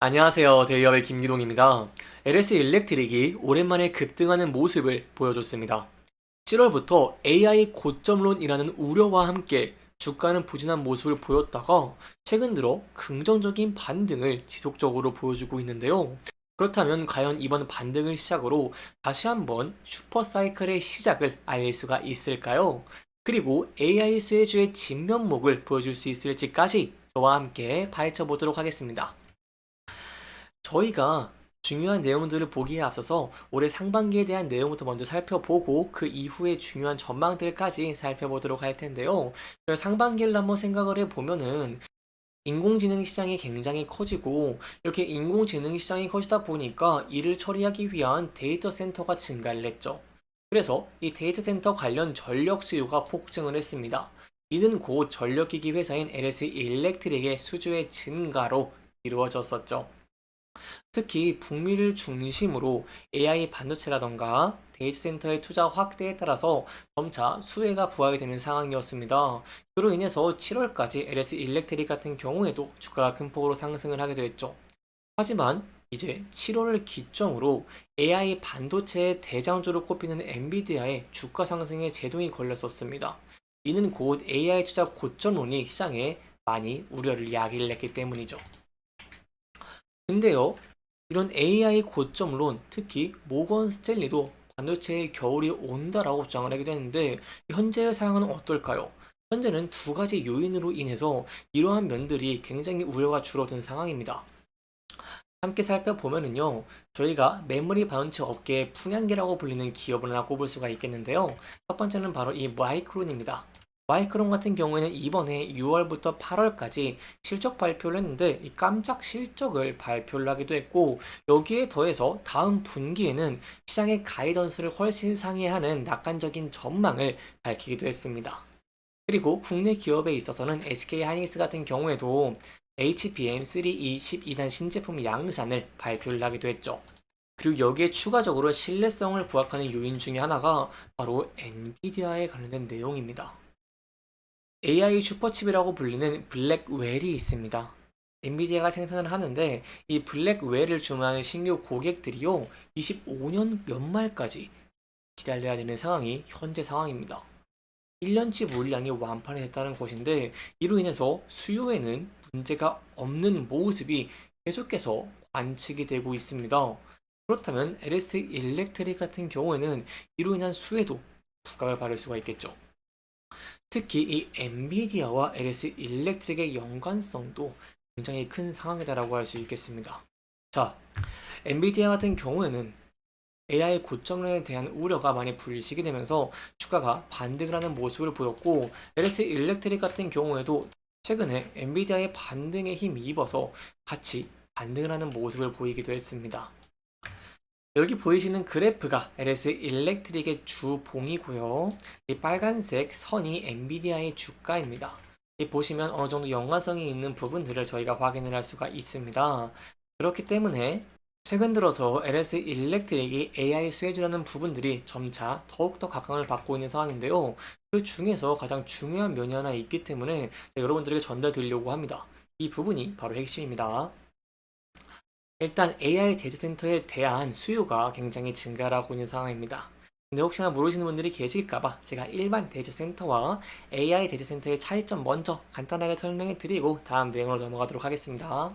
안녕하세요. 대기업의 김기동입니다. LS 일렉트릭이 오랜만에 급등하는 모습을 보여줬습니다. 7월부터 AI 고점론이라는 우려와 함께 주가는 부진한 모습을 보였다가 최근 들어 긍정적인 반등을 지속적으로 보여주고 있는데요. 그렇다면 과연 이번 반등을 시작으로 다시 한번 슈퍼사이클의 시작을 알릴 수가 있을까요? 그리고 AI 수혜주의 진면목을 보여줄 수 있을지까지 저와 함께 파헤쳐 보도록 하겠습니다. 저희가 중요한 내용들을 보기에 앞서서 올해 상반기에 대한 내용부터 먼저 살펴보고 그 이후에 중요한 전망들까지 살펴보도록 할 텐데요. 상반기를 한번 생각을 해보면은 인공지능 시장이 굉장히 커지고 이렇게 인공지능 시장이 커지다 보니까 이를 처리하기 위한 데이터 센터가 증가를 했죠. 그래서 이 데이터 센터 관련 전력 수요가 폭증을 했습니다. 이는 곧 전력기기 회사인 LS 일렉트릭의 수주의 증가로 이루어졌었죠. 특히 북미를 중심으로 AI 반도체라던가 데이터 센터의 투자 확대에 따라서 점차 수혜가 부각이 되는 상황이었습니다. 그로 인해서 7월까지 LS 일렉트릭 같은 경우에도 주가가 큰 폭으로 상승을 하게 됐죠. 하지만 이제 7월을 기점으로 AI 반도체의 대장주로 꼽히는 엔비디아의 주가 상승에 제동이 걸렸었습니다. 이는 곧 AI 투자 고점론이 시장에 많이 우려를 야기를 했기 때문이죠. 근데요, 이런 AI 고점론, 특히 모건 스탠리도 반도체의 겨울이 온다라고 주장을 하기도 했는데, 현재의 상황은 어떨까요? 현재는 두 가지 요인으로 인해서 이러한 면들이 굉장히 우려가 줄어든 상황입니다. 함께 살펴보면은요, 저희가 메모리 반도체 업계의 풍향계라고 불리는 기업을 하나 꼽을 수가 있겠는데요. 첫 번째는 바로 이 마이크론입니다. 마이크론 같은 경우에는 이번에 6월부터 8월까지 실적 발표를 했는데 이 깜짝 실적을 발표를 하기도 했고, 여기에 더해서 다음 분기에는 시장의 가이던스를 훨씬 상회하는 낙관적인 전망을 밝히기도 했습니다. 그리고 국내 기업에 있어서는 SK하이닉스 같은 경우에도 HBM3E 12단 신제품 양산을 발표를 하기도 했죠. 그리고 여기에 추가적으로 신뢰성을 부각하는 요인 중에 하나가 바로 엔비디아에 관련된 내용입니다. AI 슈퍼칩이라고 불리는 블랙웰이 있습니다. 엔비디아가 생산을 하는데 이 블랙웰을 주문하는 신규 고객들이요 25년 연말까지 기다려야 되는 상황이 현재 상황입니다. 1년치 물량이 완판이 됐다는 것인데 이로 인해서 수요에는 문제가 없는 모습이 계속해서 관측이 되고 있습니다. 그렇다면 LS 일렉트릭 같은 경우에는 이로 인한 수혜도 부각을 받을 수가 있겠죠. 특히 이 엔비디아와 LS 일렉트릭의 연관성도 굉장히 큰 상황이다라고 할 수 있겠습니다. 자, 엔비디아 같은 경우에는 AI 고점론에 대한 우려가 많이 불식이 되면서 주가가 반등을 하는 모습을 보였고 LS 일렉트릭 같은 경우에도 최근에 엔비디아의 반등에 힘입어서 같이 반등을 하는 모습을 보이기도 했습니다. 여기 보이시는 그래프가 LS 일렉트릭의 주봉이고요. 이 빨간색 선이 엔비디아의 주가입니다. 이 보시면 어느 정도 연관성이 있는 부분들을 저희가 확인을 할 수가 있습니다. 그렇기 때문에 최근 들어서 LS 일렉트릭이 AI 수혜주라는 부분들이 점차 더욱더 각광을 받고 있는 상황인데요. 그 중에서 가장 중요한 면이 하나 있기 때문에 여러분들에게 전달드리려고 합니다. 이 부분이 바로 핵심입니다. 일단 AI 데이터 센터에 대한 수요가 굉장히 증가를 하고 있는 상황입니다. 근데 혹시나 모르시는 분들이 계실까봐 제가 일반 데이터 센터와 AI 데이터 센터의 차이점 먼저 간단하게 설명해 드리고 다음 내용으로 넘어가도록 하겠습니다.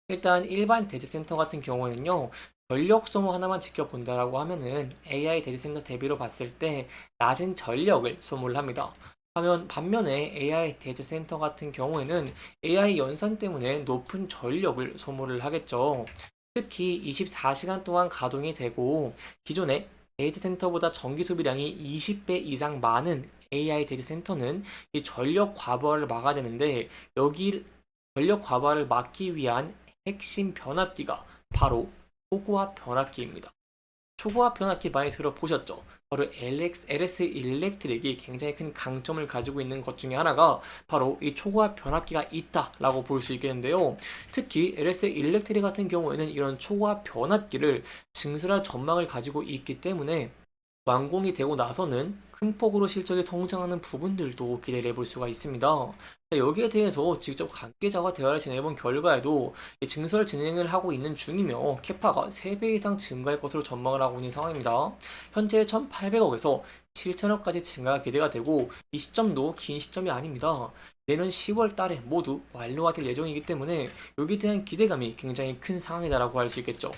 일단 일반 데이터 센터 같은 경우에는요, 전력 소모 하나만 지켜본다라고 하면은 AI 데이터 센터 대비로 봤을 때 낮은 전력을 소모를 합니다. 반면에 AI 데이터 센터 같은 경우에는 AI 연산 때문에 높은 전력을 소모를 하겠죠. 특히 24시간 동안 가동이 되고 기존의 데이터 센터보다 전기 소비량이 20배 이상 많은 AI 데이터 센터는 이 전력 과부하를 막아야 되는데 여기 전력 과부하를 막기 위한 핵심 변압기가 바로 초고압 변압기입니다. 초고압 변압기 많이 들어보셨죠? 바로 LS 일렉트릭이 굉장히 큰 강점을 가지고 있는 것 중에 하나가 바로 이 초고압 변압기가 있다라고 볼 수 있겠는데요. 특히 LS 일렉트릭 같은 경우에는 이런 초고압 변압기를 증설할 전망을 가지고 있기 때문에 완공이 되고 나서는 큰 폭으로 실적이 성장하는 부분들도 기대를 해볼 수가 있습니다. 자, 여기에 대해서 직접 관계자와 대화를 진행해본 결과에도 이 증설 진행을 하고 있는 중이며 캐파가 3배 이상 증가할 것으로 전망을 하고 있는 상황입니다. 현재 1,800억에서 7천억까지 증가가 기대가 되고 이 시점도 긴 시점이 아닙니다. 내년 10월 달에 모두 완료가 될 예정이기 때문에 여기에 대한 기대감이 굉장히 큰 상황이다라고 할 수 있겠죠.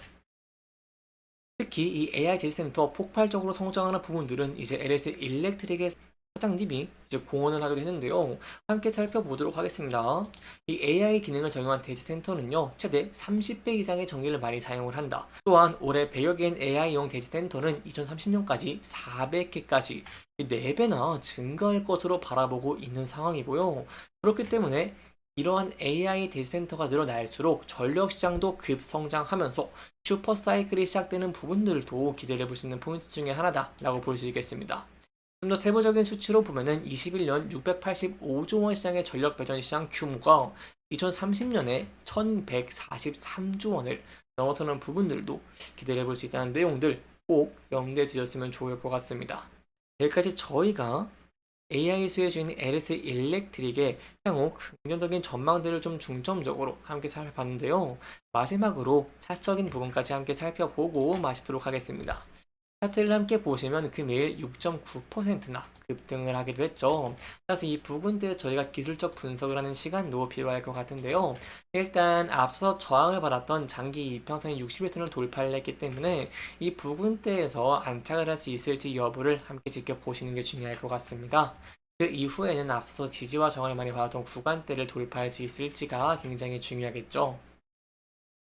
특히 이 AI 데이터 센터 폭발적으로 성장하는 부분들은 이제 LS 일렉트릭의 사장님이 이제 공언을 하기도 했는데요. 함께 살펴보도록 하겠습니다. 이 AI 기능을 적용한 데이터 센터는요, 최대 30배 이상의 전기를 많이 사용을 한다. 또한 올해 100여 개인 AI용 데이터 센터는 2030년까지 400개까지 4배나 증가할 것으로 바라보고 있는 상황이고요. 그렇기 때문에 이러한 AI 데이터 센터가 늘어날수록 전력 시장도 급성장하면서 슈퍼 사이클이 시작되는 부분들도 기대를 해볼 수 있는 포인트 중에 하나다라고 볼 수 있겠습니다. 좀 더 세부적인 수치로 보면은 21년 685조 원 시장의 전력 배전 시장 규모가 2030년에 1143조 원을 넘어서는 부분들도 기대를 해볼 수 있다는 내용들 꼭 염두에 두셨으면 좋을 것 같습니다. 여기까지 저희가 AI 수혜주인 LS 일렉트릭의 향후 긍정적인 전망들을 좀 중점적으로 함께 살펴봤는데요. 마지막으로 차트적인 부분까지 함께 살펴보고 마치도록 하겠습니다. 차트를 함께 보시면 금일 6.9%나 급등을 하기도 했죠. 그래서 이 부분들 저희가 기술적 분석을 하는 시간도 필요할 것 같은데요. 일단 앞서 저항을 받았던 장기 이평선인 61선을 돌파를 했기 때문에 이 부분대에서 안착을 할 수 있을지 여부를 함께 지켜보시는 게 중요할 것 같습니다. 그 이후에는 앞서서 지지와 저항을 많이 받았던 구간대를 돌파할 수 있을지가 굉장히 중요하겠죠.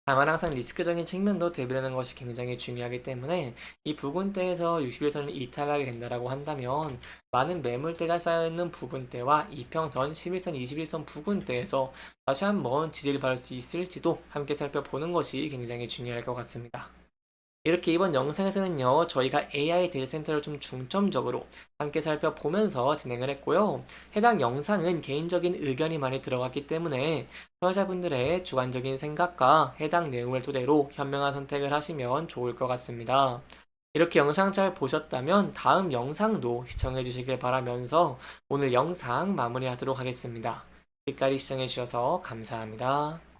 다만 항상 리스크적인 측면도 대비하는 것이 굉장히 중요하기 때문에 이 부분대에서 61선을 이탈하게 된다라고 한다면 많은 매물대가 쌓여있는 부분대와 이평선, 11선, 21선 부분대에서 다시 한번 지지를 받을 수 있을지도 함께 살펴보는 것이 굉장히 중요할 것 같습니다. 이렇게 이번 영상에서는요, 저희가 AI 데이터 센터를 좀 중점적으로 함께 살펴보면서 진행을 했고요. 해당 영상은 개인적인 의견이 많이 들어갔기 때문에 소비자분들의 주관적인 생각과 해당 내용을 토대로 현명한 선택을 하시면 좋을 것 같습니다. 이렇게 영상 잘 보셨다면 다음 영상도 시청해 주시길 바라면서 오늘 영상 마무리하도록 하겠습니다. 끝까지 시청해 주셔서 감사합니다.